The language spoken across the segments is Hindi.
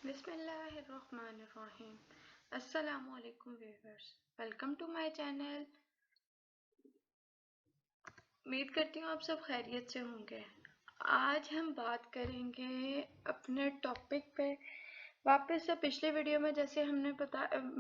बिस्मिल्लाहिर्रहमानिर्रहीम। अस्सलामु अलैकुम viewers, welcome to my channel. उम्मीद करती हूँ आप सब खैरियत से होंगे। आज हम बात करेंगे अपने टॉपिक पे वापस से। पिछले वीडियो में जैसे हमने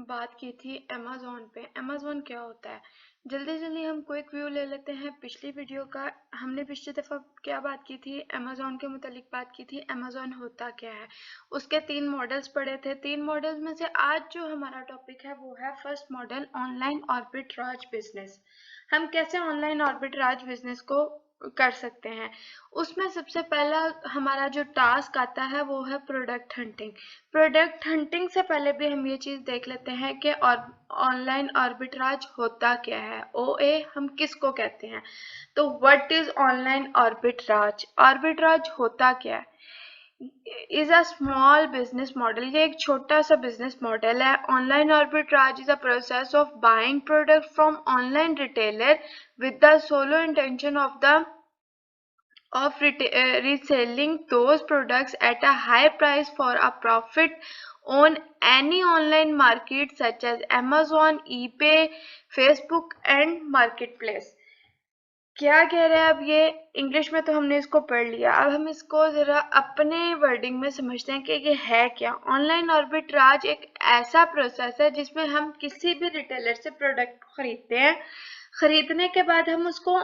बात की थी अमेज़ॉन पे, अमेज़ॉन क्या होता है। जल्दी जल्दी हम क्विक व्यू ले लेते हैं पिछली वीडियो का। हमने पिछली दफ़ा क्या बात की थी, अमेज़ॉन के मुतालिक बात की थी। अमेज़ॉन होता क्या है, उसके 3 मॉडल्स पढ़े थे। 3 मॉडल्स में से आज जो हमारा टॉपिक है वो है first model, online arbitrage business. हम कैसे ऑनलाइन आर्बिट्राज बिजनेस को कर सकते हैं। उसमें सबसे पहला हमारा जो टास्क आता है वो है प्रोडक्ट हंटिंग। प्रोडक्ट हंटिंग से पहले भी हम ये चीज़ देख लेते हैं कि ऑनलाइन आर्बिट्राज होता क्या है। ओए हम किसको कहते हैं। तो what is online arbitrage. Arbitrage होता क्या है। Is a small business model, ये एक छोटा सा बिजनेस मॉडल है। Online arbitrage is a process of buying product from online retailer with the solo intention of reselling those products at a high price for a profit on any online market such as Amazon, eBay, Facebook and Marketplace। क्या कह रहे हैं अब ये। इंग्लिश में तो हमने इसको पढ़ लिया, अब हम इसको जरा अपने वर्डिंग में समझते हैं कि ये है क्या। ऑनलाइन आर्बिट्राज एक ऐसा प्रोसेस है जिसमें हम किसी भी रिटेलर से प्रोडक्ट खरीदते हैं। खरीदने के बाद हम उसको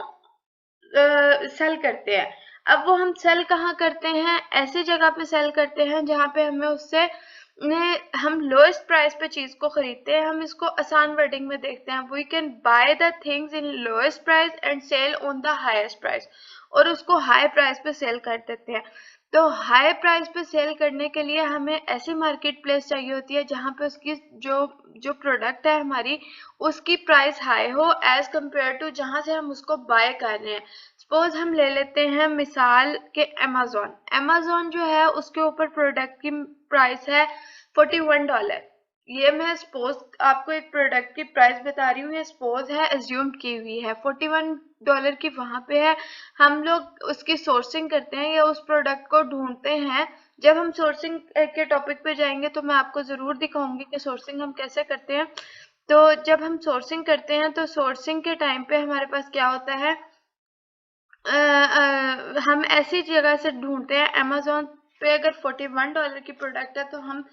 सेल करते हैं। अब वो हम सेल कहाँ करते हैं, ऐसी जगह पे सेल करते हैं जहाँ पे हमें उससे हम लोएस्ट प्राइस पे चीज को खरीदते हैं। हम इसको आसान वर्डिंग में देखते हैं, we can buy the things in lowest price and sell on the highest price, और उसको हाई प्राइस पे सेल कर देते हैं। तो हाई प्राइस पे सेल करने के लिए हमें ऐसी मार्केट प्लेस चाहिए होती है जहाँ पे उसकी जो जो प्रोडक्ट है हमारी, उसकी प्राइस हाई हो एज कम्पेयर टू जहाँ से हम उसको बाय कर रहे हैं। सपोज हम ले लेते हैं मिसाल के अमेज़ॉन। अमेज़ॉन जो है उसके ऊपर प्रोडक्ट की प्राइस है $41। ये मैं सपोज आपको एक प्रोडक्ट की प्राइस बता रही हूँ, ये सपोज है, एज्यूम की हुई है $41 की वहां पे है। हम लोग उसकी सोर्सिंग करते हैं या उस प्रोडक्ट को ढूंढते हैं। जब हम सोर्सिंग के टॉपिक पे जाएंगे तो मैं आपको जरूर दिखाऊंगी कि सोर्सिंग हम कैसे करते हैं। तो जब हम सोर्सिंग करते हैं तो सोर्सिंग के टाइम पे हमारे पास क्या होता है, हम ऐसी जगह से ढूंढते हैं। अमेज़न पे अगर $41 की प्रोडक्ट है तो हम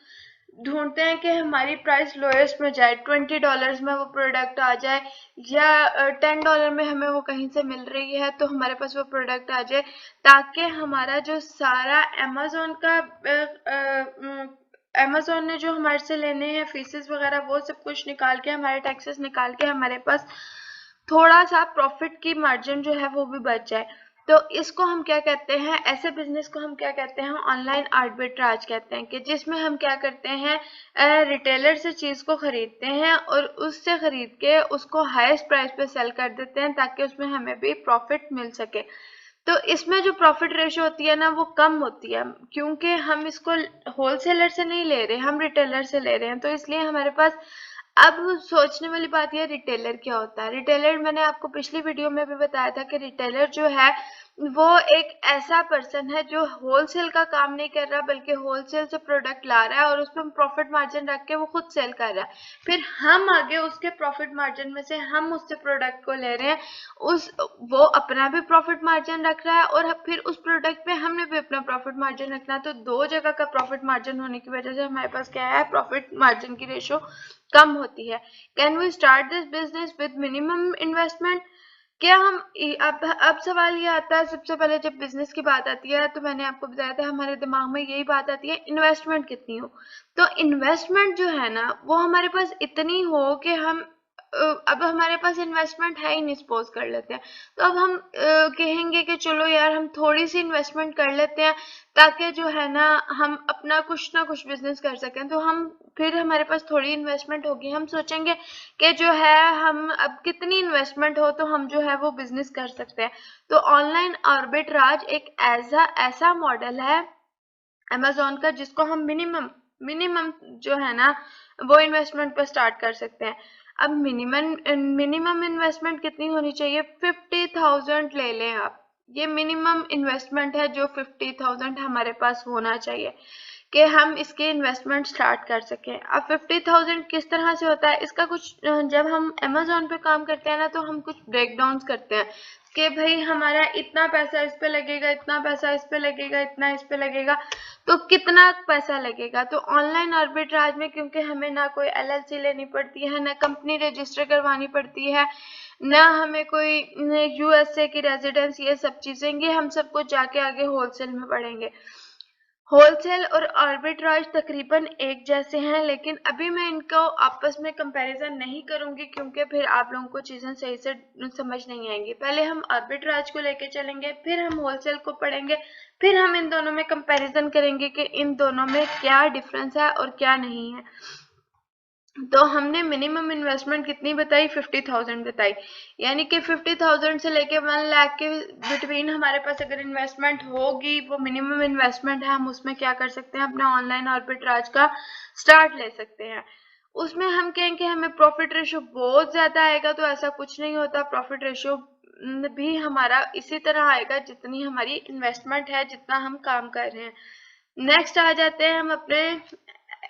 ढूंढते हैं कि हमारी प्राइस लोएस्ट में जाए, $20 में वो प्रोडक्ट आ जाए, या $10 में हमें वो कहीं से मिल रही है तो हमारे पास वो प्रोडक्ट आ जाए, ताकि हमारा जो सारा अमेज़न का अमेज़न ने जो हमारे से लेने हैं फीसेस वगैरह वो सब कुछ निकाल के, हमारे टैक्सेस निकाल के हमारे पास थोड़ा सा प्रॉफिट की मार्जिन जो है वो भी बच जाए। तो इसको हम क्या कहते हैं, ऐसे बिजनेस को हम क्या कहते हैं, ऑनलाइन आर्बिट्राज कहते हैं। कि जिसमें हम क्या करते हैं, रिटेलर से चीज को खरीदते हैं और उससे खरीद के उसको हाईएस्ट प्राइस पे सेल कर देते हैं ताकि उसमें हमें भी प्रॉफिट मिल सके। तो इसमें जो प्रॉफिट रेशियो होती है ना वो कम होती है, क्योंकि हम इसको होलसेलर से नहीं ले रहे, हम रिटेलर से ले रहे हैं। तो इसलिए हमारे पास अब सोचने वाली बात यह, रिटेलर क्या होता है। रिटेलर मैंने आपको पिछली वीडियो में भी बताया था कि रिटेलर जो है वो एक ऐसा पर्सन है जो होलसेल का काम नहीं कर रहा बल्कि होलसेल से प्रोडक्ट ला रहा है और उसमें प्रॉफिट मार्जिन रख के वो खुद सेल कर रहा है। फिर हम आगे उसके प्रॉफिट मार्जिन में से हम उससे प्रोडक्ट को ले रहे हैं, उस वो अपना भी प्रॉफिट मार्जिन रख रहा है और फिर उस प्रोडक्ट पे हमने भी अपना प्रॉफिट मार्जिन रखना है। तो दो जगह का प्रॉफिट मार्जिन होने की वजह से हमारे पास क्या है, प्रॉफिट मार्जिन की रेशो कम होती है। Can we start this business with minimum investment. क्या हम अब सवाल ये आता है, सबसे पहले जब बिजनेस की बात आती है तो मैंने आपको बताया था हमारे दिमाग में यही बात आती है, इन्वेस्टमेंट कितनी हो। तो इन्वेस्टमेंट जो है ना वो हमारे पास इतनी हो कि हम अब हमारे पास इन्वेस्टमेंट है ही नहीं, सपोज कर लेते हैं। तो अब हम कहेंगे कि चलो यार हम थोड़ी सी इन्वेस्टमेंट कर लेते हैं ताकि जो है ना हम अपना कुछ ना कुछ बिजनेस कर सकें। तो हम फिर हमारे पास थोड़ी इन्वेस्टमेंट होगी, हम सोचेंगे कि जो है हम अब कितनी इन्वेस्टमेंट हो तो हम जो है वो बिजनेस कर सकते हैं। तो ऑनलाइन आर्बिट्राज एक ऐसा मॉडल है अमेज़न का जिसको हम मिनिमम मिनिमम जो है ना वो इन्वेस्टमेंट पर स्टार्ट कर सकते हैं। अब मिनिमम इन्वेस्टमेंट कितनी होनी चाहिए, 50,000 ले लें आप। ये मिनिमम इन्वेस्टमेंट है जो 50,000 हमारे पास होना चाहिए। कि हम इसकी इन्वेस्टमेंट स्टार्ट कर सकें। अब 50,000 किस तरह से होता है इसका कुछ, जब हम अमेजोन पे काम करते हैं ना तो हम कुछ ब्रेक डाउन करते हैं कि भाई हमारा इतना पैसा इस पे लगेगा, इतना पैसा इस पे लगेगा, इतना इस पे लगेगा, तो कितना पैसा लगेगा। तो ऑनलाइन आर्बिट्राज में क्योंकि हमें ना कोई LLC लेनी पड़ती है, ना कंपनी रजिस्टर करवानी पड़ती है, ना हमें कोई USA की रेजिडेंस, ये सब चीजें, ये हम सब कुछ जाके आगे होलसेल में पढ़ेंगे। होलसेल और आर्बिट्राज तकरीबन एक जैसे हैं, लेकिन अभी मैं इनको आपस में कंपैरिजन नहीं करूंगी क्योंकि फिर आप लोगों को चीजें सही से समझ नहीं आएंगी। पहले हम आर्बिट्राज को लेके चलेंगे, फिर हम होलसेल को पढ़ेंगे, फिर हम इन दोनों में कंपैरिजन करेंगे कि इन दोनों में क्या डिफरेंस है और क्या नहीं है। तो हमने मिनिमम इन्वेस्टमेंट कितनी बताई, 50,000 बताई, यानी कि 50,000 से लेके 1 लाख के बिटवीन हमारे पास अगर इन्वेस्टमेंट होगी, वो मिनिमम इन्वेस्टमेंट है, हम उसमें क्या कर सकते हैं, अपना ऑनलाइन आर्बिट्राज का स्टार्ट ले सकते हैं। उसमें हम कहें कि हमें प्रॉफिट रेशियो बहुत ज्यादा आएगा, तो ऐसा कुछ नहीं होता। प्रॉफिट रेशियो भी हमारा इसी तरह आएगा जितनी हमारी इन्वेस्टमेंट है, जितना हम काम कर रहे हैं। नेक्स्ट आ जाते हैं हम अपने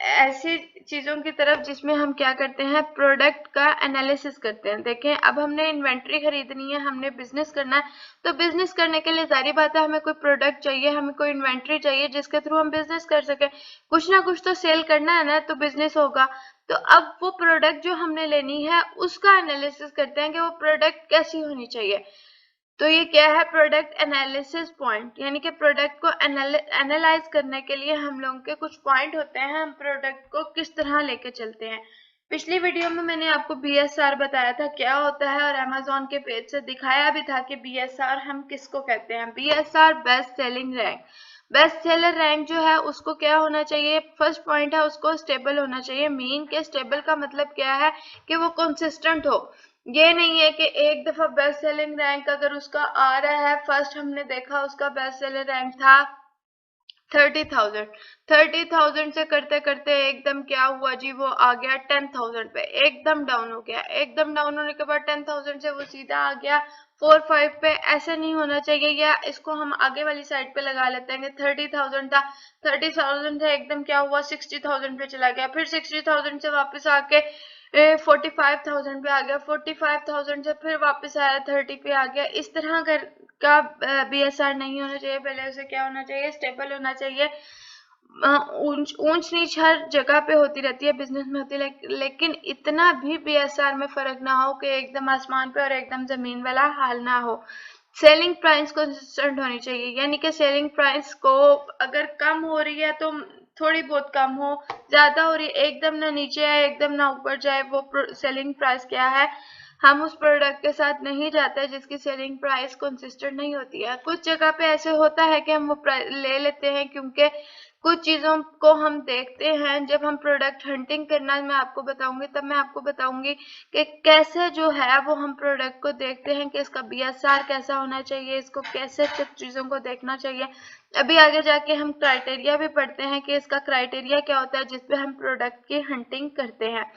ऐसी चीजों की तरफ जिसमें हम क्या करते हैं, प्रोडक्ट का एनालिसिस करते हैं। देखें, अब हमने इन्वेंट्री खरीदनी है, हमने बिजनेस करना है, तो बिजनेस करने के लिए जारी बात है हमें कोई प्रोडक्ट चाहिए, हमें कोई इन्वेंट्री चाहिए जिसके थ्रू हम बिजनेस कर सके। कुछ ना कुछ तो सेल करना है ना, तो बिजनेस होगा। तो अब वो प्रोडक्ट जो हमने लेनी है उसका एनालिसिस करते हैं कि वो प्रोडक्ट कैसी होनी चाहिए। तो ये क्या है, प्रोडक्ट एनालिसिस पॉइंट, यानी कि प्रोडक्ट को एनालाइज करने के लिए हम लोगों के कुछ पॉइंट होते हैं, हम प्रोडक्ट को किस तरह लेके चलते हैं। पिछली वीडियो में मैंने आपको BSR बताया था क्या होता है, और अमेजोन के पेज से दिखाया भी था कि BSR हम किसको कहते हैं। BSR best selling rank, best seller rank जो है उसको क्या होना चाहिए, फर्स्ट पॉइंट है उसको स्टेबल होना चाहिए। मीन के स्टेबल का मतलब क्या है कि वो कंसिस्टेंट हो। ये नहीं है कि एक दफा बेस्ट सेलिंग रैंक अगर उसका आ रहा है, फर्स्ट हमने देखा उसका बेस्ट सेलर रैंक था 30,000 से करते करते एकदम क्या हुआ जी, वो आ गया 10,000 पे, एकदम डाउन हो गया। एकदम डाउन होने के बाद 10,000 से वो सीधा आ गया 4-5 पे। ऐसे नहीं होना चाहिए। या इसको हम आगे वाली साइड पे लगा लेते हैं कि 30,000 था, 30,000 से एकदम क्या हुआ 60,000 पे चला गया, फिर 60,000 से वापस आके 45,000 पे आ गया, 45,000 से फिर वापस आया 30 पे आ गया। इस तरह का BSR नहीं होना चाहिए। पहले उसे क्या होना चाहिए, स्टेबल होना चाहिए। ऊंच नीच हर जगह पे होती रहती है, बिजनेस में होती है, लेकिन इतना भी BSR में फर्क ना हो कि एकदम आसमान पे और एकदम जमीन वाला हाल ना हो। सेलिंग प्राइस कंसिस्टेंट होनी चाहिए, यानी कि सेलिंग प्राइस को अगर कम हो रही है तो थोड़ी बहुत कम हो, ज्यादा हो रही है एकदम ना नीचे आए एकदम ना ऊपर जाए, वो सेलिंग प्राइस क्या है, हम उस प्रोडक्ट के साथ नहीं जाते जिसकी सेलिंग प्राइस कंसिस्टेंट नहीं होती है। कुछ जगह पे ऐसे होता है कि हम वो ले लेते हैं क्योंकि कुछ चीजों को हम देखते हैं। जब हम प्रोडक्ट हंटिंग करना मैं आपको बताऊंगी, तब मैं आपको बताऊंगी कि कैसे जो है वो हम प्रोडक्ट को देखते हैं कि इसका BSR कैसा होना चाहिए, इसको कैसे चीजों को देखना चाहिए। अभी आगे जाके हम क्राइटेरिया भी पढ़ते हैं कि इसका क्राइटेरिया क्या होता है जिसपे हम प्रोडक्ट की हंटिंग करते हैं।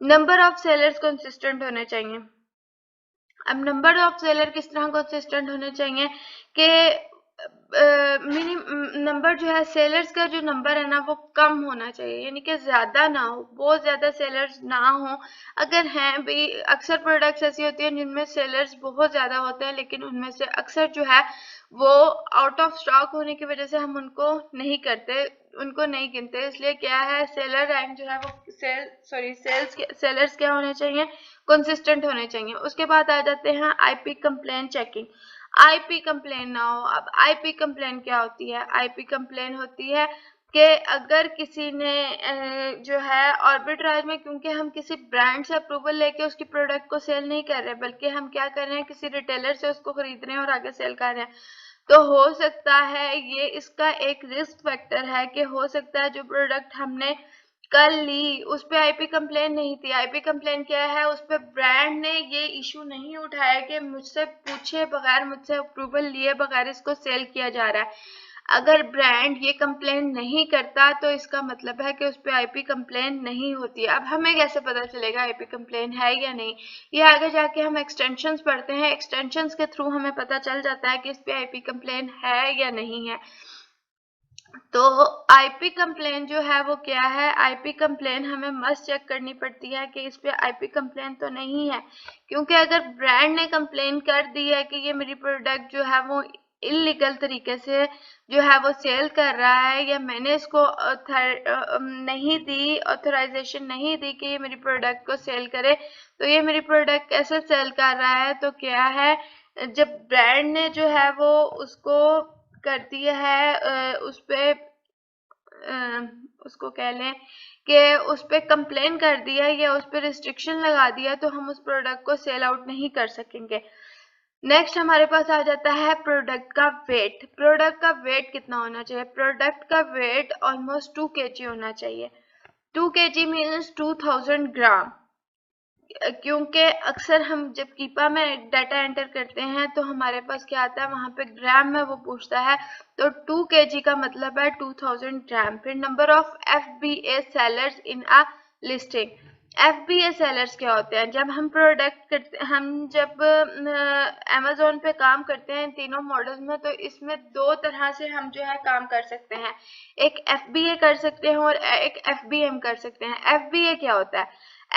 नंबर ऑफ सेलर्स कंसिस्टेंट होने चाहिए। अब नंबर ऑफ सेलर किस तरह कंसिस्टेंट होने चाहिए कि मिनिमम नंबर जो है सेलर्स का जो नंबर है ना वो कम होना चाहिए, यानी कि ज्यादा ना हो, बहुत ज्यादा सेलर्स ना हो। अगर हैं भी, अक्सर प्रोडक्ट्स ऐसी होती हैं जिनमें सेलर्स बहुत ज्यादा होते हैं, लेकिन उनमें से अक्सर जो है वो आउट ऑफ स्टॉक होने की वजह से हम उनको नहीं करते, उनको नहीं गिनते। इसलिए क्या है, सेलर रैंक जो है वो सेलर्स क्या होने चाहिए, कंसिस्टेंट होने चाहिए। उसके बाद आ जाते हैं IP complain checking. IP complain ना हो। अब IP कंप्लेन क्या होती है, IP कंप्लेन होती है कि अगर किसी ने जो है आर्बिट्राज में, क्योंकि हम किसी ब्रांड से अप्रूवल लेके उसकी प्रोडक्ट को सेल नहीं कर रहे, बल्कि हम क्या कर रहे हैं, किसी रिटेलर से उसको खरीद रहे हैं और आगे सेल कर रहे हैं, तो हो सकता है ये इसका एक रिस्क फैक्टर है कि हो सकता है जो प्रोडक्ट हमने कल ली उस पे IP कंप्लेन नहीं थी। IP कंप्लेन क्या है, उस पे ब्रांड ने ये इशू नहीं उठाया कि मुझसे पूछे बगैर, मुझसे अप्रूवल लिए बगैर इसको सेल किया जा रहा है। अगर ब्रांड ये कंप्लेन नहीं करता तो इसका मतलब है कि उस पे IP कंप्लेन नहीं होती। अब हमें कैसे पता चलेगा IP कंप्लेन है या नहीं, ये आगे जाके हम एक्सटेंशंस पढ़ते हैं, एक्सटेंशंस के थ्रू हमें पता चल जाता है कि इस पे IP कंप्लेन है या नहीं है। तो आईपी कंप्लेन जो है वो क्या है, आईपी कंप्लेन हमें मस्ट चेक करनी पड़ती है कि इस पे आईपी कंप्लेन तो नहीं है, क्योंकि अगर ब्रांड ने कंप्लेन कर दी है कि ये मेरी प्रोडक्ट जो है वो इलीगल तरीके से जो है वो सेल कर रहा है, या मैंने इसको नहीं दी, ऑथराइजेशन नहीं दी कि ये मेरी प्रोडक्ट को सेल करे, तो ये मेरी प्रोडक्ट कैसे सेल कर रहा है, तो क्या है, जब ब्रांड ने जो है वो उसको कर दिया है, उस पे उसको कह लें कि उस पे कंप्लेन कर दिया या उस पे रिस्ट्रिक्शन लगा दिया, तो हम उस प्रोडक्ट को सेल आउट नहीं कर सकेंगे। नेक्स्ट हमारे पास आ जाता है प्रोडक्ट का वेट। प्रोडक्ट का वेट कितना होना चाहिए? प्रोडक्ट का वेट ऑलमोस्ट 2 kg होना चाहिए। 2 kg मीन्स 2000 ग्राम, क्योंकि अक्सर हम जब कीपा में डाटा एंटर करते हैं तो हमारे पास क्या आता है, वहां पे ग्राम में वो पूछता है, तो 2 kg का मतलब है 2000 ग्राम। फिर number of FBA sellers in a listing. FBA sellers क्या होते हैं? जब हम प्रोडक्ट करते, हम जब अमेजोन पे काम करते हैं तीनों मॉडल्स में, तो इसमें दो तरह से हम जो है काम कर सकते हैं, एक FBA कर सकते हैं और एक FBM कर सकते हैं। FBA क्या होता है?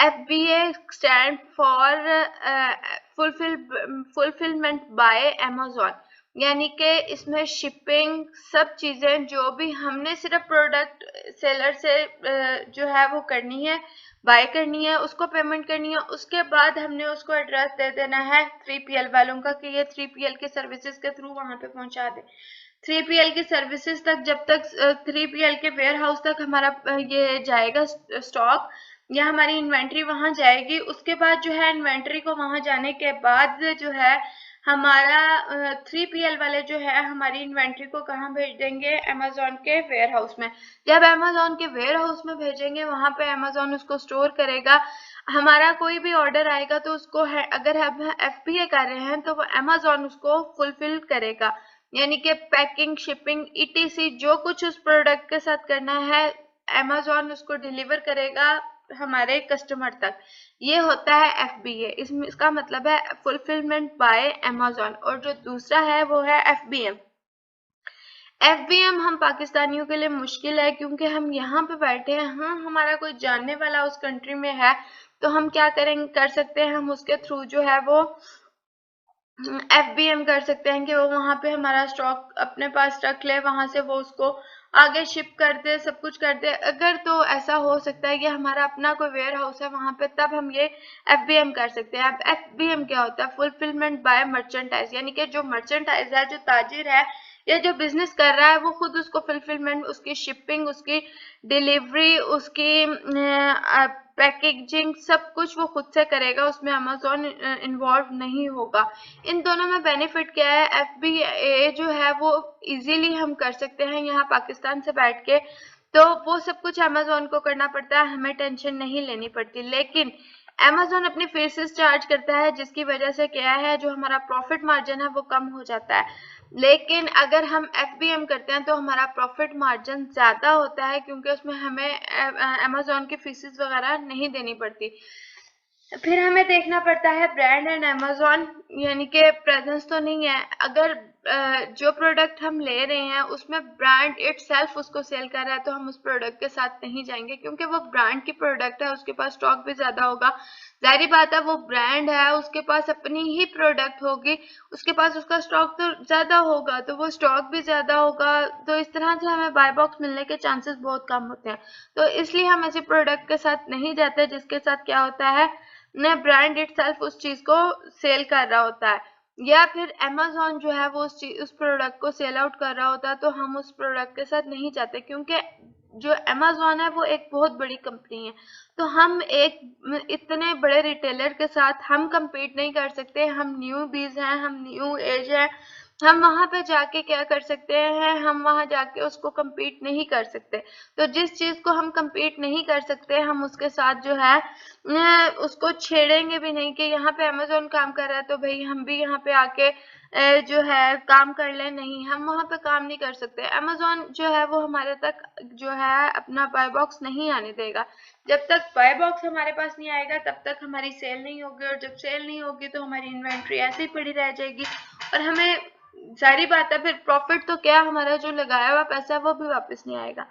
FBA stand for fulfilment bye Amazon, यानी कि इसमें शिपिंग सब चीजें जो भी हमने सिर्फ प्रोडक्ट सेलर से जो है वो करनी है, बाय करनी है, उसको पेमेंट करनी है, उसके बाद हमने उसको एड्रेस दे देना है 3PL वालों का कि ये 3PL के सर्विसेज के थ्रू वहां पे पहुंचा दे। 3PL की सर्विसेज तक, जब तक 3PL के वेयर हाउस तक हमारा ये जाएगा स्टॉक या हमारी इन्वेंट्री वहां जाएगी, उसके बाद जो है इन्वेंट्री को वहां जाने के बाद जो है हमारा 3PL वाले जो है हमारी इन्वेंट्री को कहाँ भेज देंगे? अमेजोन के वेयर हाउस में। जब अमेजोन के वेयर हाउस में भेजेंगे, वहां पे अमेजोन उसको स्टोर करेगा। हमारा कोई भी ऑर्डर आएगा तो उसको है, अगर हम FBA कर रहे हैं तो वो अमेजोन उसको फुलफिल करेगा, यानी कि पैकिंग, शिपिंग, ETC जो कुछ उस प्रोडक्ट के साथ करना है, अमेजोन उसको डिलीवर करेगा हमारे कस्टमर तक। ये होता है FBA। इसमें इसका मतलब है फुलफिलमेंट बाय अमेजोन। और जो दूसरा है वो है FBM। FBM हम पाकिस्तानियों के लिए मुश्किल है, क्योंकि हम यहाँ पे बैठे हैं, हाँ हमारा कोई जानने वाला उस कंट्री में है, तो हम क्या करेंगे, कर सकते हैं, हम उसके थ्रू जो है वो FBM कर सकते हैं कि वो वहां पे हमारा स्टॉक अपने पास रख ले, वहां से वो उसको आगे शिप कर दे, सब कुछ कर दे। अगर तो ऐसा हो सकता है कि हमारा अपना कोई वेयर हाउस है वहां पे, तब हम ये FBM कर सकते हैं। अब FBM क्या होता है? फुलफिलमेंट बाय मर्चेंटाइज, यानी कि जो मर्चेंटाइज है, जो ताजिर है या जो बिजनेस कर रहा है, वो खुद उसको फुलफिलमेंट, उसकी शिपिंग, उसकी डिलीवरी, उसकी पैकेजिंग, सब कुछ वो खुद से करेगा, उसमें अमेजोन इन्वॉल्व नहीं होगा। इन दोनों में बेनिफिट क्या है? FBA जो है वो इजीली हम कर सकते हैं यहाँ पाकिस्तान से बैठ के, तो वो सब कुछ अमेजोन को करना पड़ता है, हमें टेंशन नहीं लेनी पड़ती। लेकिन अमेजोन अपनी फीसेस चार्ज करता है, जिसकी वजह से क्या है, जो हमारा प्रॉफिट मार्जिन है वो कम हो जाता है। लेकिन अगर हम FBM करते हैं तो हमारा प्रॉफिट मार्जिन ज्यादा होता है, क्योंकि उसमें हमें अमेजोन की फीसेस वगैरह नहीं देनी पड़ती। फिर हमें देखना पड़ता है ब्रांड एंड अमेजोन, यानी कि प्रेजेंस तो नहीं है। अगर जो प्रोडक्ट हम ले रहे हैं उसमें ब्रांड इटसेल्फ उसको सेल कर रहा है, तो हम उस प्रोडक्ट के साथ नहीं जाएंगे, क्योंकि वो ब्रांड की प्रोडक्ट है, उसके पास स्टॉक भी ज्यादा होगा। जाहिर बात है, वो ब्रांड है, उसके पास अपनी ही प्रोडक्ट होगी, उसके पास उसका स्टॉक तो ज्यादा होगा, तो वो स्टॉक भी ज्यादा होगा, तो इस तरह से हमें बाय बॉक्स मिलने के चांसेस बहुत कम होते हैं। तो इसलिए हम ऐसे प्रोडक्ट के साथ नहीं जाते जिसके साथ क्या होता है, न ब्रांड इटसेल्फ उस चीज को सेल कर रहा होता है, या फिर अमेजोन जो है वो उस प्रोडक्ट को सेल आउट कर रहा होता है, तो हम उस प्रोडक्ट के साथ नहीं जाते, क्योंकि जो अमेजोन है वो एक बहुत बड़ी कंपनी है, तो हम एक इतने बड़े रिटेलर के साथ हम compete नहीं कर सकते। हम न्यू बीज हैं, हम न्यू एज है, हम वहां पे जाके क्या कर सकते हैं, हम वहां जाके उसको compete नहीं कर सकते। तो जिस चीज को हम compete नहीं कर सकते, हम उसके साथ जो है उसको छेड़ेंगे भी नहीं कि यहाँ पे अमेजोन काम कर रहा है तो भाई हम भी यहाँ पे आके जो है काम कर ले, नहीं, हम वहां पे काम नहीं कर सकते। अमेजोन जो है वो हमारे तक जो है अपना बाय बॉक्स नहीं आने देगा। जब तक बाय बॉक्स हमारे पास नहीं आएगा तब तक हमारी सेल नहीं होगी, और जब सेल नहीं होगी तो हमारी इन्वेंट्री ऐसे ही पड़ी रह जाएगी, और हमें सारी बात है, फिर प्रॉफिट तो क्या, हमारा जो लगाया हुआ पैसा है वो भी वापस नहीं आएगा।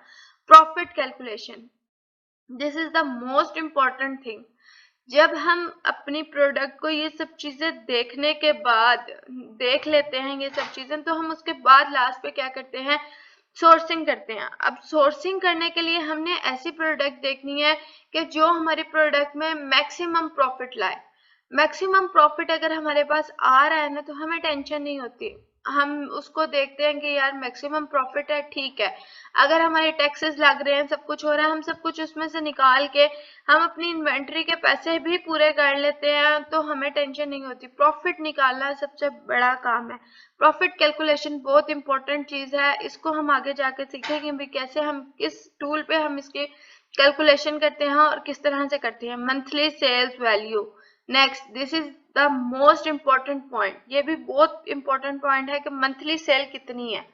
Profit calculation, this is the most important thing. जब हम अपनी प्रोडक्ट को ये सब चीजें देखने के बाद देख लेते हैं ये सब चीजें, तो हम उसके बाद लास्ट पे क्या करते हैं, सोर्सिंग करते हैं। अब सोर्सिंग करने के लिए हमने ऐसी प्रोडक्ट देखनी है कि जो हमारी प्रोडक्ट में मैक्सिमम प्रॉफिट लाए। मैक्सिमम प्रॉफिट अगर हमारे पास आ रहा है ना, तो हमें टेंशन नहीं होती। हम उसको देखते हैं कि यार मैक्सिमम प्रॉफिट है, ठीक है। अगर हमारे टैक्सेस लग रहे हैं, सब कुछ हो रहा है, हम सब कुछ उसमें से निकाल के हम अपनी इन्वेंट्री के पैसे भी पूरे कर लेते हैं, तो हमें टेंशन नहीं होती। प्रॉफिट निकालना सबसे बड़ा काम है। प्रॉफिट कैलकुलेशन बहुत इंपॉर्टेंट चीज है, इसको हम आगे जाके सीखेंगे भी कैसे, हम किस टूल पे हम इसकी कैलकुलेशन करते हैं और किस तरह से करते हैं। Monthly sales value, next, this is the most important point. ये भी बहुत इंपॉर्टेंट पॉइंट है कि मंथली सेल कितनी है,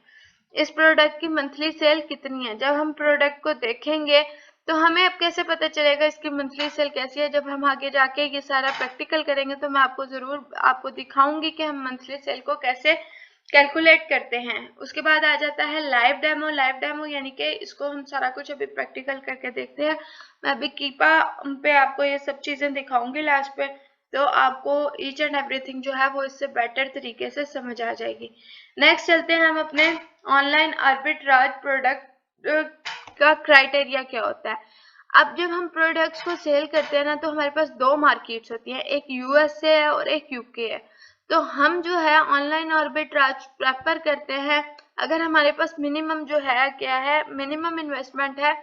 इस प्रोडक्ट की मंथली सेल कितनी है। जब हम प्रोडक्ट को देखेंगे तो हमें अब कैसे पता चलेगा इसकी मंथली सेल कैसी है। जब हम आगे जाके ये सारा प्रैक्टिकल करेंगे तो मैं आपको जरूर आपको दिखाऊंगी कि हम मंथली सेल को कैसे कैलकुलेट करते हैं। उसके बाद आ जाता है लाइव डेमो। लाइव डेमो यानी कि इसको हम सारा कुछ अभी प्रैक्टिकल करके देखते हैं। मैं अभी कीपा पे आपको ये सब चीजें दिखाऊंगी लास्ट पे, तो आपको ईच एंड एवरीथिंग जो है वो इससे बेटर तरीके से समझ आ जाएगी। नेक्स्ट चलते हैं हम अपने ऑनलाइन आर्बिट्राज प्रोडक्ट का क्राइटेरिया क्या होता है। अब जब हम प्रोडक्ट्स को सेल करते हैं ना, तो हमारे पास दो मार्केट्स होती हैं, एक यूएसए है और एक यूके है। तो हम जो है ऑनलाइन आर्बिट्राज प्रेफर करते हैं अगर हमारे पास मिनिमम जो है क्या है, मिनिमम इन्वेस्टमेंट है,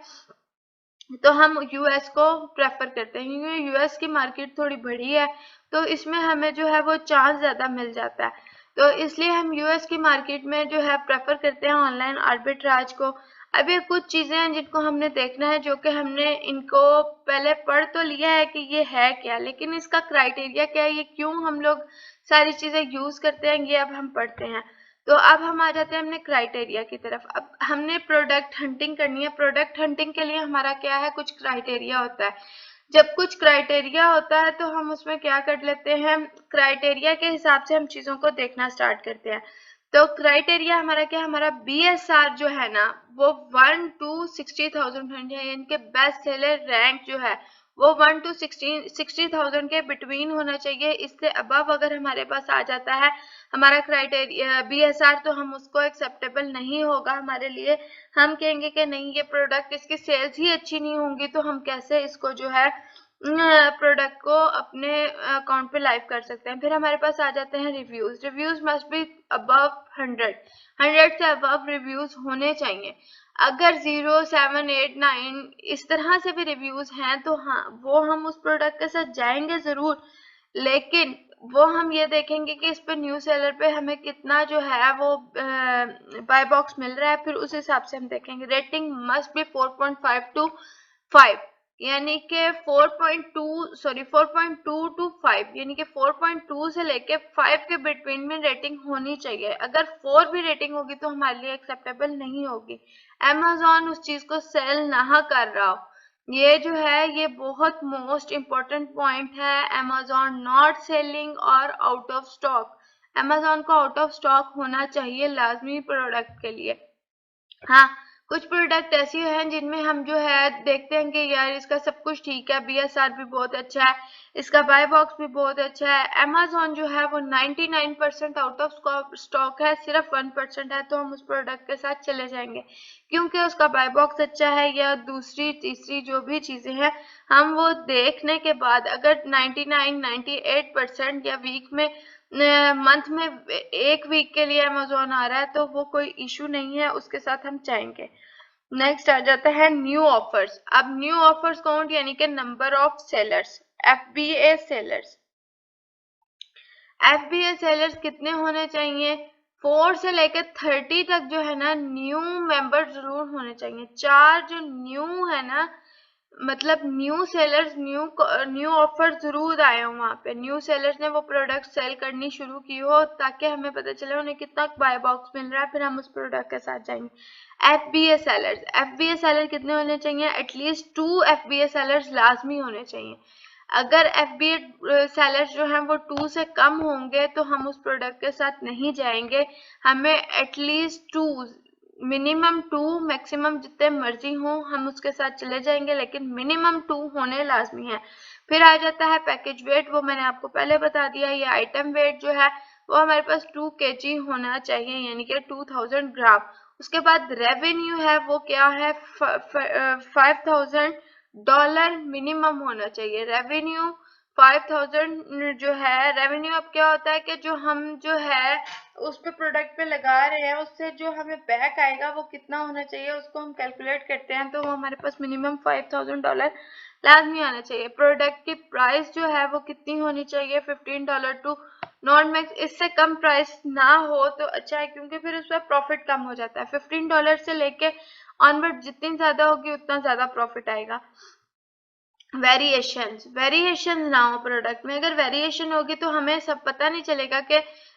तो हम यूएस को प्रेफर करते हैं क्योंकि यूएस की मार्केट थोड़ी बड़ी है, तो इसमें हमें जो है वो चांस ज्यादा मिल जाता है। तो इसलिए हम यूएस की मार्केट में जो है प्रेफर करते हैं ऑनलाइन आर्बिट्राज को। अब ये कुछ चीजें हैं जिनको हमने देखना है, जो कि हमने इनको पहले पढ़ तो लिया है कि ये है क्या, लेकिन इसका क्राइटेरिया क्या है, ये क्यों हम लोग सारी चीजें यूज करते हैं, ये अब हम पढ़ते हैं। तो अब हम आ जाते हैं हमने क्राइटेरिया की तरफ। अब हमने प्रोडक्ट हंटिंग करनी है। प्रोडक्ट हंटिंग के लिए हमारा क्या है, कुछ क्राइटेरिया होता है। जब कुछ क्राइटेरिया होता है तो हम उसमें क्या कर लेते हैं, क्राइटेरिया के हिसाब से हम चीजों को देखना स्टार्ट करते हैं। तो क्राइटेरिया हमारा क्या, हमारा बीएसआर जो है ना, वो 1 to 60,000 है, यानी कि बेस्ट सेलर रैंक जो है वो 1 to 60,000 के बिटवीन होना चाहिए। इससे अबव अगर हमारे पास आ जाता है हमारा क्राइटेरिया बीएसआर, तो हम उसको एक्सेप्टेबल नहीं होगा हमारे लिए। हम कहेंगे कि नहीं, ये प्रोडक्ट, इसकी सेल्स ही अच्छी नहीं होंगी, तो हम कैसे इसको जो है प्रोडक्ट को अपने अकाउंट पे लाइव कर सकते हैं। फिर हमारे पास आ जाते हैं reviews. Reviews must be above 100 से अबव रिव्यूज होने चाहिए। अगर 0, 7, 8, 9 इस तरह से भी रिव्यूज हैं तो हाँ, वो हम उस प्रोडक्ट के साथ जाएंगे जरूर, लेकिन वो हम ये देखेंगे कि इस पे न्यू सेलर पे हमें कितना जो है वो बाय बॉक्स मिल रहा है, फिर उस हिसाब से हम देखेंगे। रेटिंग मस्ट बी 4.5 to 5, यानी कि 4.2 टू 5, यानी कि 4.2 से लेके 5 के बिटवीन में रेटिंग होनी चाहिए। अगर 4 भी रेटिंग होगी तो हमारे लिए एक्सेप्टेबल नहीं होगी। Amazon उस चीज को सेल ना कर रहा हो, ये जो है ये बहुत मोस्ट इम्पोर्टेंट पॉइंट है। Amazon नॉट सेलिंग और आउट ऑफ स्टॉक। Amazon को आउट ऑफ स्टॉक होना चाहिए लाजमी प्रोडक्ट के लिए। हाँ, कुछ प्रोडक्ट ऐसी हैं जिनमें हम जो है देखते हैं कि यार इसका सब कुछ ठीक है, बीएसआर भी बहुत अच्छा है, इसका बाय बॉक्स भी बहुत अच्छा है। Amazon जो है वो 99% आउट ऑफ स्टॉक है, सिर्फ 1% है, तो हम उस प्रोडक्ट के साथ चले जाएंगे क्योंकि उसका बाय बॉक्स अच्छा है, या दूसरी तीसरी जो भी चीजें हैं हम वो देखने के बाद अगर 99, 98% या वीक में मंथ में एक वीक के लिए अमेजोन आ रहा है तो वो कोई इशू नहीं है, उसके साथ हम चाहेंगे। नेक्स्ट आ जाता है न्यू ऑफर्स। अब न्यू ऑफर्स काउंट यानी कि number of sellers, FBA sellers. FBA sellers कितने होने चाहिए, 4 से लेकर 30 तक जो है ना न्यू मेंबर जरूर होने चाहिए। 4 जो न्यू है ना, मतलब न्यू सेलर्स, न्यू ऑफर जरूर आए हो वहां पे, न्यू सेलर्स ने वो प्रोडक्ट सेल करनी शुरू की हो, ताकि हमें पता चले उन्हें कितना बाय बॉक्स मिल रहा है, फिर हम उस प्रोडक्ट के साथ जाएंगे। एफबीए सेलर कितने होने चाहिए, एटलीस्ट 2 एफबीए सेलर्स लाजमी होने चाहिए। अगर FBA सेलर्स जो हैं वो 2 से कम होंगे तो हम उस प्रोडक्ट के साथ नहीं जाएंगे, हमें एटलीस्ट 2, मिनिमम 2, मैक्सिमम जितने मर्जी हो हम उसके साथ चले जाएंगे, लेकिन मिनिमम 2 होने लाजमी है। फिर आ जाता है पैकेज वेट, वो मैंने आपको पहले बता दिया। ये आइटम वेट जो है वो हमारे पास 2 kg होना चाहिए, यानी कि 2000 ग्राम। उसके बाद रेवेन्यू है वो क्या है, $5000 मिनिमम होना चाहिए। रेवेन्यू 5000 जो है, रेवेन्यू अब क्या होता है कि जो हम जो है उस पे प्रोडक्ट पे लगा रहे हैं उससे जो हमें बैक आएगा वो कितना होना चाहिए, उसको हम कैलकुलेट करते हैं तो वो हमारे पास मिनिमम $5000 लाजमी आना चाहिए। प्रोडक्ट की प्राइस जो है वो कितनी होनी चाहिए, $15 टू नॉन मैक्स, इससे कम प्राइस ना हो तो अच्छा है, क्योंकि फिर उसमें प्रॉफिट कम हो जाता है। $15 से लेके ऑनवर्ड जितनी ज्यादा होगी उतना ज्यादा प्रॉफिट आएगा। वेरिएशन ना हो प्रोडक्ट में, अगर वेरिएशन होगी तो हमें सब पता नहीं चलेगा कि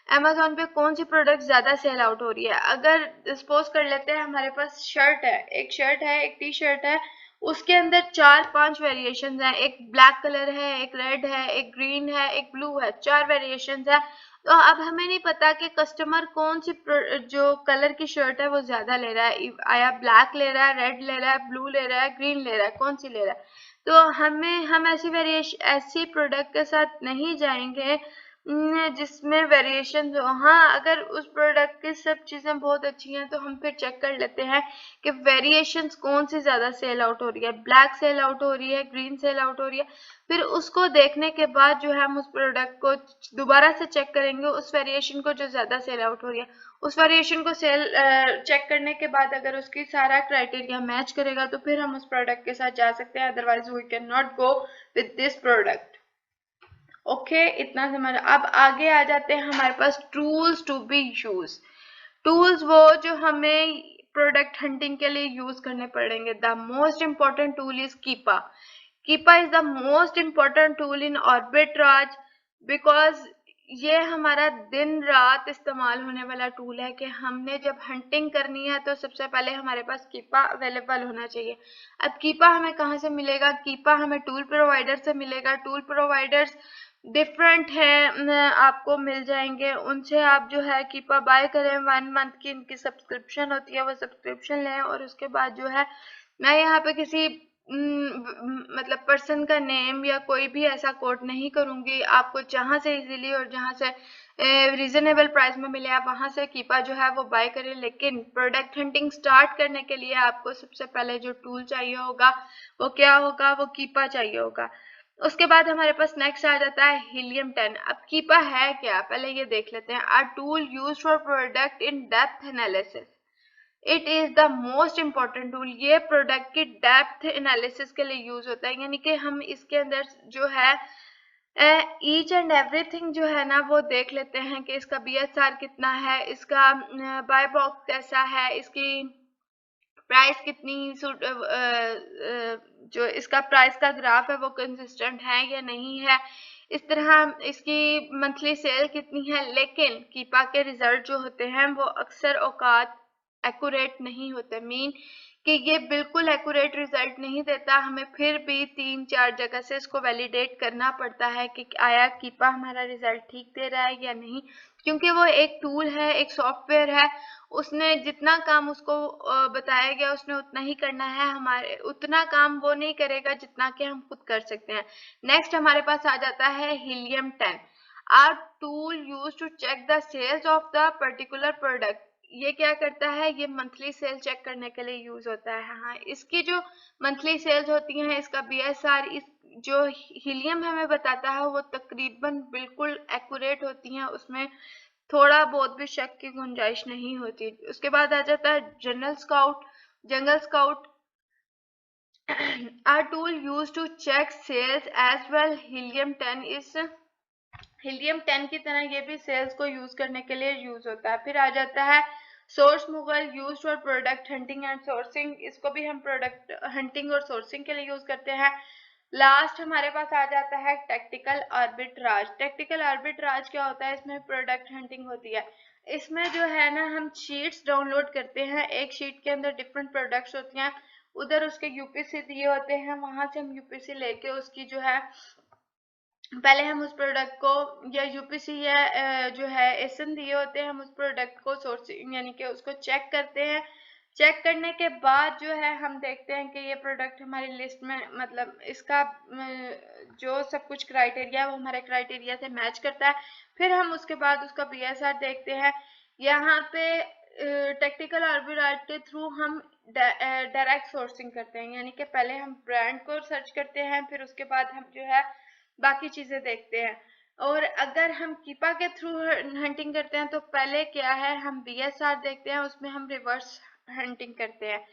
अमेजोन पे कौन सी प्रोडक्ट ज्यादा सेल आउट हो रही है। अगर सपोज कर लेते हैं हमारे पास शर्ट है, एक टी शर्ट है, उसके अंदर 4-5 वेरिएशन है, एक ब्लैक कलर है, एक रेड है, एक ग्रीन है, एक ब्लू है, 4 वेरिएशन है। तो अब हमें नहीं पता कि कस्टमर कौन सी जो कलर की शर्ट है वो ज्यादा ले रहा है, आया ब्लैक ले रहा है, रेड ले रहा है, ब्लू ले रहा है, ग्रीन ले रहा है, कौन सी ले रहा है। तो हम ऐसी प्रोडक्ट के साथ नहीं जाएंगे जिसमें वेरिएशन हो। हाँ, अगर उस प्रोडक्ट की सब चीजें बहुत अच्छी हैं तो हम फिर चेक कर लेते हैं कि वेरिएशंस कौन सी ज्यादा सेल आउट हो रही है, ब्लैक सेल आउट हो रही है, ग्रीन सेल आउट हो रही है। फिर उसको देखने के बाद जो है हम उस प्रोडक्ट को दोबारा से चेक करेंगे, उस वेरिएशन को जो ज्यादा सेल आउट हो रही है, उस वेरिएशन को चेक करने के बाद अगर उसकी सारा क्राइटेरिया मैच करेगा तो फिर हम उस प्रोडक्ट के साथ जा सकते हैं, otherwise we can not go with this product. Okay, इतना समझ। अब आगे आ जाते हैं हमारे पास tools to be use. Tools वो जो हमें प्रोडक्ट हंटिंग के लिए यूज करने पड़ेंगे। The most important tool is Keepa. Keepa is the most important tool in arbitrage, because ये हमारा दिन रात इस्तेमाल होने वाला टूल है कि हमने जब हंटिंग करनी है तो सबसे पहले हमारे पास कीपा अवेलेबल होना चाहिए। अब कीपा हमें कहाँ से मिलेगा, कीपा हमें टूल प्रोवाइडर से मिलेगा। टूल प्रोवाइडर्स डिफरेंट है, आपको मिल जाएंगे, उनसे आप जो है कीपा बाय करें। 1 मंथ की इनकी सब्सक्रिप्शन होती है, वो सब्सक्रिप्शन लें और उसके बाद जो है मैं यहाँ पे किसी मतलब पर्सन का नेम या कोई भी ऐसा कोट नहीं करूंगी। आपको जहां से इजीली और जहां से रीजनेबल प्राइस में मिले आप वहां से कीपा जो है वो बाय करें। लेकिन प्रोडक्ट हंटिंग स्टार्ट करने के लिए आपको सबसे पहले जो टूल चाहिए होगा वो क्या होगा, वो कीपा चाहिए होगा। उसके बाद हमारे पास नेक्स्ट आ जाता है हीलियम 10। अब कीपा है क्या, पहले ये देख लेते हैं। A tool used for product in depth analysis, it is the most important tool. ये प्रोडक्ट की डेप्थ एनालिसिस के लिए यूज होता है, यानी कि हम इसके अंदर जो है ईच एंड एवरीथिंग जो है ना वो देख लेते हैं कि इसका BSR कितना है, इसका बाय बॉक्स कैसा है, इसकी प्राइस कितनी जो इसका प्राइस का ग्राफ है वो कंसिस्टेंट है या नहीं है, इस तरह इसकी मंथली सेल कितनी है। लेकिन कीपा के रिजल्ट जो होते हैं वो अक्सर औकात एक्यूरेट नहीं होते, मीन कि ये बिल्कुल एक्यूरेट रिजल्ट नहीं देता। हमें फिर भी 3-4 जगह से इसको वैलिडेट करना पड़ता है कि आया कीपा हमारा रिजल्ट ठीक दे रहा है या नहीं, क्योंकि वो एक टूल है, एक सॉफ्टवेयर है, उसने जितना काम उसको बताया गया उसने उतना ही करना है, हमारे उतना काम वो नहीं करेगा जितना कि हम खुद कर सकते हैं। नेक्स्ट हमारे पास आ जाता है Helium 10। Are tool use to check the sales of the particular product. ये क्या करता है, ये मंथली सेल चेक करने के लिए यूज होता है। हाँ, इसकी जो मंथली सेल्स होती हैं, इसका BSR, इस जो हीलियम हमें बताता है वो तकरीबन बिल्कुल एक्यूरेट होती हैं, उसमें थोड़ा बहुत भी शक की गुंजाइश नहीं होती। उसके बाद आ जाता है Jungle Scout are tool use to check sales as well. Helium 10 की तरह ये भी सेल्स को यूज करने के लिए यूज होता है। फिर आ जाता है source Mughal, use for product hunting and sourcing. इसको भी हम प्रोडक्ट हंटिंग और सोर्सिंग के लिए यूज करते हैं। लास्ट हमारे पास आ जाता है टैक्टिकल आर्बिट्राज। टैक्टिकल आर्बिट्राज क्या होता है, इसमें प्रोडक्ट हंटिंग होती है। इसमें जो है ना हम शीट्स डाउनलोड करते हैं, एक शीट के अंदर डिफरेंट प्रोडक्ट्स होती हैं, उधर उसके UPC दिए होते हैं, वहां से हम UPC लेके उसकी जो है पहले हम उस प्रोडक्ट को या यूपीसी या जो है एसन दिए होते हैं, हम उस प्रोडक्ट को सोर्सिंग यानी कि उसको चेक करते हैं। चेक करने के बाद जो है हम देखते हैं कि ये प्रोडक्ट हमारी लिस्ट में मतलब इसका जो सब कुछ क्राइटेरिया वो हमारे क्राइटेरिया से मैच करता है। फिर हम उसके बाद उसका बीएसआर देखते हैं। यहाँ पे टेक्निकल आर्बिट्राज के थ्रू हम डायरेक्ट सोर्सिंग करते हैं, यानी कि पहले हम ब्रांड को सर्च करते हैं, फिर उसके बाद हम जो है बाकी चीजें देखते हैं। और अगर हम कीपा के थ्रू हंटिंग करते हैं तो पहले क्या है, हम बीएसआर देखते हैं, उसमें हम रिवर्स हंटिंग करते हैं।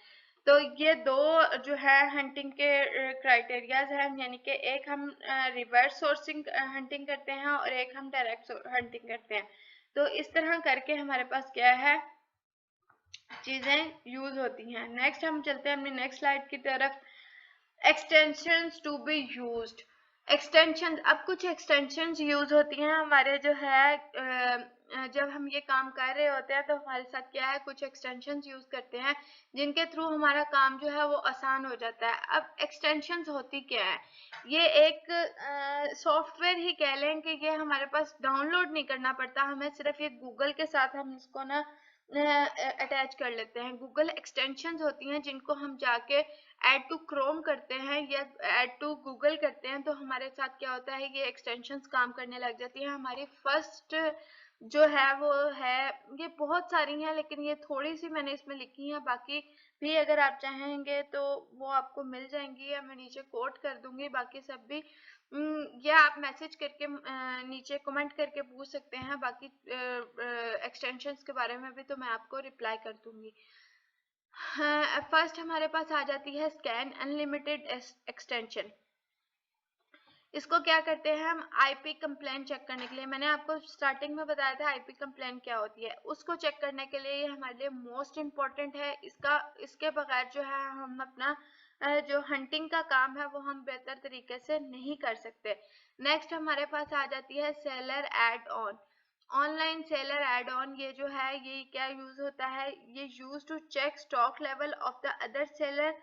तो ये दो जो है हंटिंग के क्राइटेरियाज हैं, यानी कि एक हम रिवर्स सोर्सिंग हंटिंग करते हैं और एक हम डायरेक्ट हंटिंग करते हैं। तो इस तरह करके हमारे पास क्या है, चीजें यूज होती हैं। नेक्स्ट हम चलते हैं अपनी नेक्स्ट स्लाइड की तरफ। Extensions to be used. Extension, अब कुछ एक्सटेंशंस यूज होती हैं हमारे जो है जब हम ये काम कर रहे होते हैं तो हमारे साथ क्या है, कुछ एक्सटेंशंस यूज करते हैं जिनके थ्रू हमारा काम जो है वो आसान हो जाता है। अब एक्सटेंशंस होती क्या है, ये एक सॉफ्टवेयर ही कह लें कि ये हमारे पास डाउनलोड नहीं करना पड़ता, हमें सिर्फ ये गूगल के साथ हम इसको ना अटैच कर लेते हैं। गूगल एक्सटेंशंस होती हैं जिनको हम जाके ऐड टू क्रोम करते हैं या ऐड टू गूगल करते हैं, तो हमारे साथ क्या होता है, ये एक्सटेंशंस काम करने लग जाती है। हमारी फर्स्ट जो है वो है, ये बहुत सारी हैं लेकिन ये थोड़ी सी मैंने इसमें लिखी है, बाकी भी अगर आप चाहेंगे तो वो आपको मिल जाएंगी या मैं नीचे कोट कर दूंगी। बाकी सब भी या आप मैसेज करके नीचे कमेंट करके पूछ सकते हैं, बाकी एक्सटेंशंस के बारे में भी तो मैं आपको रिप्लाई कर दूंगी। हाँ, फर्स्ट हमारे पास आ जाती है स्कैन अनलिमिटेड एक्सटेंशन। इसको क्या करते हैं हम, आईपी कंप्लेंट चेक करने के लिए, मैंने आपको स्टार्टिंग में बताया था आईपी कंप्लेंट क्या होती है, उसको चेक करने के लिए ये हमारे लिए मोस्ट इम्पोर्टेंट है। इसके बगैर जो है हम अपना जो हंटिंग का काम है वो हम बेहतर तरीके से नहीं कर सकते। नेक्स्ट हमारे पास आ जाती है seller add on. Online seller add on, ये जो है ये क्या यूज होता है, ये use to check stock level of the other seller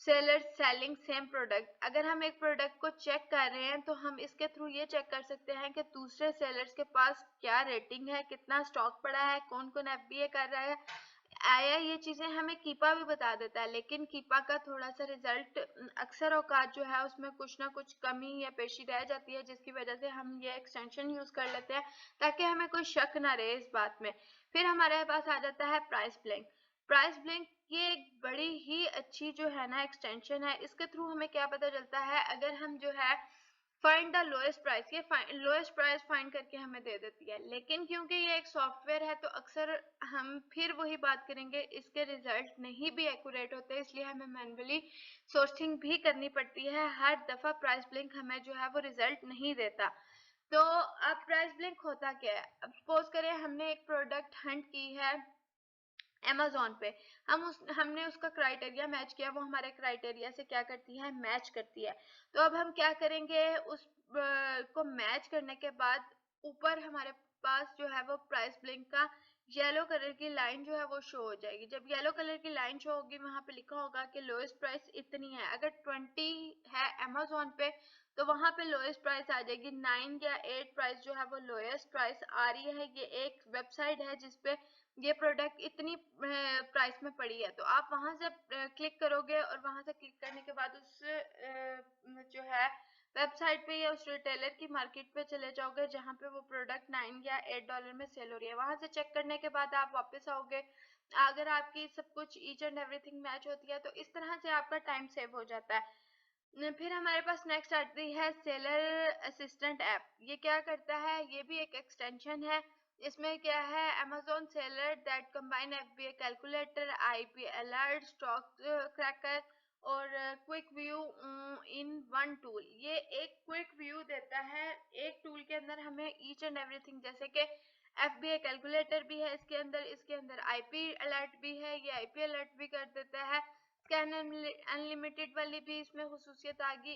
selling same product. अगर हम एक प्रोडक्ट को चेक कर रहे हैं तो हम इसके थ्रू ये चेक कर सकते हैं कि दूसरे सेलर्स के पास क्या रेटिंग है, कितना स्टॉक पड़ा है, कौन कौन एफबीए कर रहा है आया। ये चीजें हमें कीपा भी बता देता है, लेकिन कीपा का थोड़ा सा रिजल्ट अक्सर औकात जो है उसमें कुछ ना कुछ कमी या पेशी रह जाती है, जिसकी वजह से हम ये एक्सटेंशन यूज कर लेते हैं ताकि हमें कोई शक ना रहे इस बात में। फिर हमारे पास आ जाता है प्राइस ब्लिंक। प्राइस ब्लिंक ये एक बड़ी ही अच्छी जो है ना एक्सटेंशन है। इसके थ्रू हमें क्या पता चलता है, अगर हम जो है फाइंड द लोएस्ट प्राइस, ये लोएस्ट प्राइस फाइंड करके हमें दे देती है, लेकिन क्योंकि ये एक सॉफ्टवेयर है तो अक्सर हम फिर वही बात करेंगे, इसके रिजल्ट नहीं भी एक्यूरेट होते, इसलिए हमें मैन्युअली सोर्सिंग भी करनी पड़ती है। हर दफा प्राइस ब्लिंक हमें जो है वो रिजल्ट नहीं देता। तो अब प्राइस ब्लिंक होता क्या है, अब सपोज करें हमने एक प्रोडक्ट हंट की है Amazon पे, हमने उसका क्राइटेरिया मैच किया, वो हमारे क्राइटेरिया से क्या करती है, मैच करती है। तो अब हम क्या करेंगे, उस को मैच करने के बाद ऊपर हमारे पास जो है वो प्राइस ब्लिंक का येलो कलर की लाइन जो है वो शो हो जाएगी। जब येलो कलर की लाइन शो होगी वहां पे लिखा होगा कि लोएस्ट प्राइस इतनी है। अगर 20 है Amazon पे तो वहां पे लोएस्ट प्राइस आ जाएगी 9 या 8 प्राइस जो है वो लोएस्ट प्राइस आ रही है। ये एक वेबसाइट है जिसपे ये प्रोडक्ट इतनी प्राइस में पड़ी है, तो आप वहां से क्लिक करोगे और वहां से क्लिक करने के बाद उस जो है वेबसाइट पे या उस रिटेलर की मार्केट पे चले जाओगे जहां पे वो प्रोडक्ट 9 या $8 में सेल हो रही है। वहां से चेक करने के बाद आप वापस आओगे, अगर आपकी सब कुछ ईच एंड एवरीथिंग मैच होती है तो इस तरह से आपका टाइम सेव हो जाता है। फिर हमारे पास नेक्स्ट आती है सेलर असिस्टेंट ऐप। ये क्या करता है, ये भी एक एक्सटेंशन है। इसमें क्या है, Amazon seller that combine FBA calculator, IP alert, stock cracker और quick view in one tool. ये एक क्विक व्यू देता है, एक टूल के अंदर हमें ईच एंड एवरीथिंग, जैसे कि एफबीए कैलकुलेटर भी है इसके अंदर आईपी अलर्ट भी है, ये आईपी अलर्ट भी कर देता है, स्कैन अनलिमिटेड वाली भी इसमें खुसूसियत आ गई,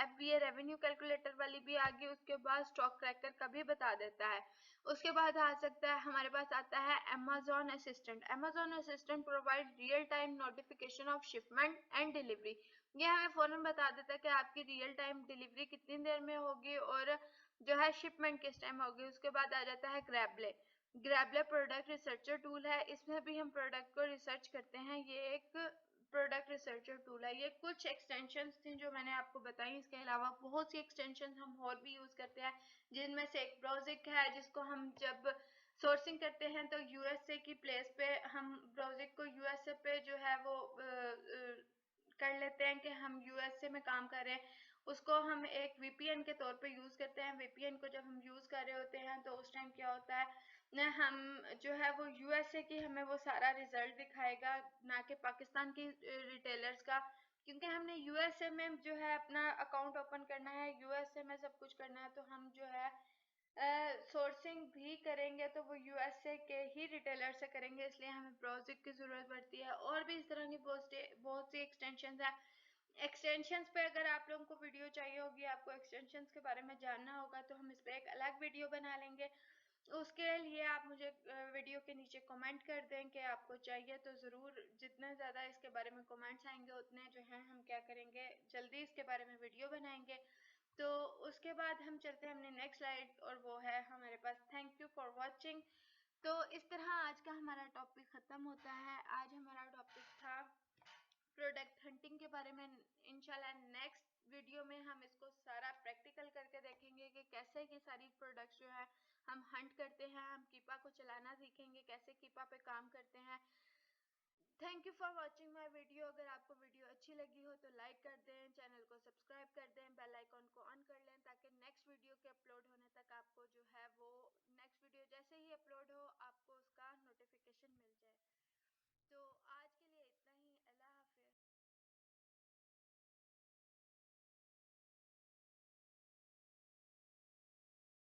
FBA रेवेन्यू कैलकुलेटर वाली भी आ गई, उसके बाद स्टॉक ट्रैकर का भी बता देता है। उसके बाद आ सकता है हमारे पास आता है Amazon assistant. Amazon assistant provide real time notification of shipment and delivery. ये हमें फौरन बता देता है कि आपकी रियल टाइम डिलीवरी कितनी देर में होगी और जो है शिपमेंट किस टाइम होगी। उसके बाद आ जाता है ग्रैबले। ग्रैबले प्रोडक्ट रिसर्चर टूल है, इसमें भी हम प्रोडक्ट को रिसर्च करते हैं। ये एक प्रोडक्ट रिसर्चर टूल है। ये कुछ एक्सटेंशंस थी जो मैंने आपको बताई, इसके अलावा बहुत सी एक्सटेंशंस हम और भी यूज करते हैं, जिनमें से एक ब्राउजिक है, जिसको हम जब सोर्सिंग करते हैं तो यूएसए की प्लेस पे हम ब्राउजिक को यूएसए पे जो है वो कर लेते हैं कि हम यूएसए में काम कर रहे हैं। उसको हम एक वीपीएन के तौर पे यूज करते हैं। वीपीएन को जब हम यूज कर रहे होते हैं तो उस टाइम क्या होता है न, हम जो है वो यूएसए की हमें वो सारा रिजल्ट दिखाएगा, ना कि पाकिस्तान की रिटेलर्स का, क्योंकि हमने यूएसए में जो है अपना अकाउंट ओपन करना है, यूएसए में सब कुछ करना है, तो हम जो है सोर्सिंग भी करेंगे तो वो यूएसए के ही रिटेलर से करेंगे, इसलिए हमें ब्राउजिक की जरूरत पड़ती है। और भी इस तरह की बहुत सी एक्सटेंशन है। एक्सटेंशंस पे अगर आप लोगों को वीडियो चाहिए होगी, आपको एक्सटेंशंस के बारे में जानना होगा, तो हम इस पर एक अलग वीडियो बना लेंगे। उसके लिए आप मुझे वीडियो के नीचे कमेंट कर दें कि आपको चाहिए, तो ज़रूर जितने ज़्यादा इसके बारे में कमेंट्स आएंगे उतने जो है हम क्या करेंगे, जल्दी इसके बारे में वीडियो बनाएंगे। तो उसके बाद हम चलते हैं अपने नेक्स्ट स्लाइड, और वो है हमारे पास थैंक यू फॉर वॉचिंग। तो इस तरह आज का हमारा टॉपिक ख़त्म होता है। आज हमारा टॉपिक था प्रोडक्ट हंटिंग के बारे में। इंशाल्लाह नेक्स्ट वीडियो में हम इसको सारा प्रैक्टिकल करके देखेंगे कि कैसे ये सारी प्रोडक्ट्स जो है हम हंट करते हैं, हम कीपा को चलाना सीखेंगे, कैसे कीपा पे काम करते हैं। Thank you for watching my video. अगर आपको वीडियो अच्छी लगी हो तो लाइक कर दें, चैनल को सब्सक्राइब कर दें, बेल आइकॉन को ऑन कर लें, ताकि नेक्स्ट वीडियो के अपलोड होने तक आपको जो है वो नेक्स्ट वीडियो जैसे ही अपलोड हो आपको उसका नोटिफिकेशन मिल जाए। तो आज